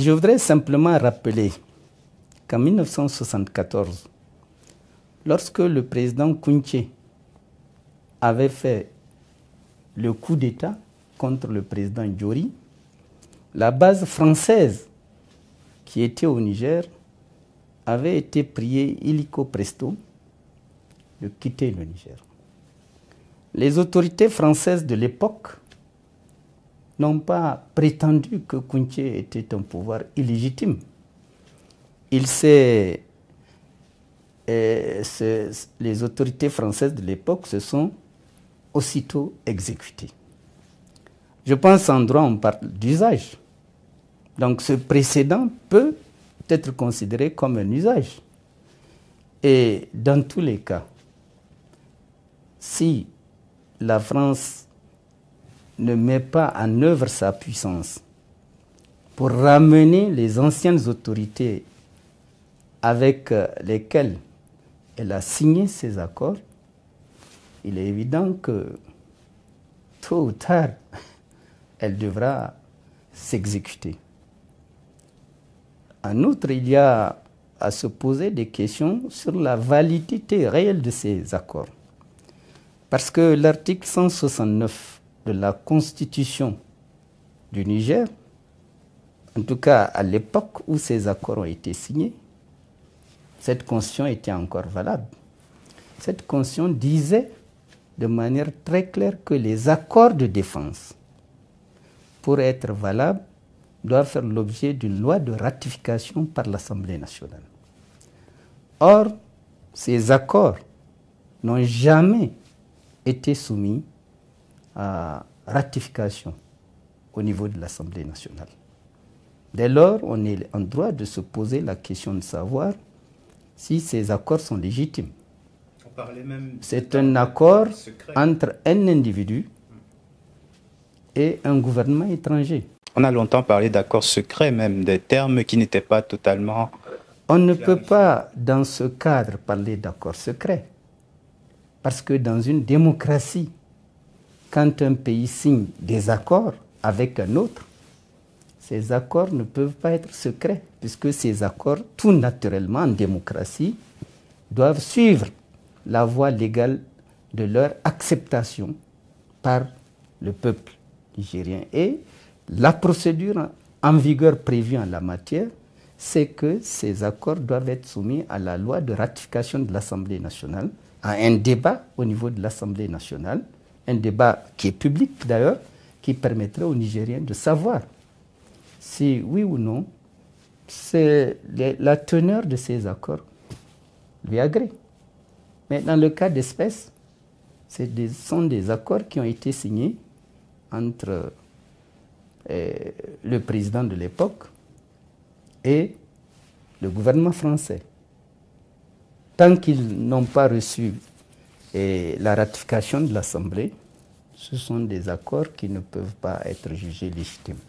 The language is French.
Je voudrais simplement rappeler qu'en 1974, lorsque le président Kounché avait fait le coup d'État contre le président Diori, la base française qui était au Niger avait été priée illico presto de quitter le Niger. Les autorités françaises de l'époque n'ont pas prétendu que Kounché était un pouvoir illégitime. Les autorités françaises de l'époque se sont aussitôt exécutées. Je pense en droit, on parle d'usage. Donc ce précédent peut être considéré comme un usage. Et dans tous les cas, si la France ne met pas en œuvre sa puissance pour ramener les anciennes autorités avec lesquelles elle a signé ces accords, il est évident que tôt ou tard, elle devra s'exécuter. En outre, il y a à se poser des questions sur la validité réelle de ces accords. Parce que l'article 169 de la Constitution du Niger, en tout cas à l'époque où ces accords ont été signés, cette Constitution était encore valable. Cette Constitution disait de manière très claire que les accords de défense, pour être valables, doivent faire l'objet d'une loi de ratification par l'Assemblée nationale. Or, ces accords n'ont jamais été soumis à ratification au niveau de l'Assemblée nationale. Dès lors, on est en droit de se poser la question de savoir si ces accords sont légitimes. C'est un accord entre un individu et un gouvernement étranger. On a longtemps parlé d'accords secrets, même des termes qui n'étaient pas totalement... On ne peut pas, dans ce cadre, parler d'accords secrets. Parce que dans une démocratie, quand un pays signe des accords avec un autre, ces accords ne peuvent pas être secrets, puisque ces accords, tout naturellement en démocratie, doivent suivre la voie légale de leur acceptation par le peuple nigérien. Et la procédure en vigueur prévue en la matière, c'est que ces accords doivent être soumis à la loi de ratification de l'Assemblée nationale, à un débat au niveau de l'Assemblée nationale, un débat qui est public d'ailleurs, qui permettrait aux Nigériens de savoir si oui ou non la teneur de ces accords lui agrée. Mais dans le cas d'espèce, ce sont des accords qui ont été signés entre le président de l'époque et le gouvernement français. Tant qu'ils n'ont pas reçu la ratification de l'Assemblée, ce sont des accords qui ne peuvent pas être jugés légitimes.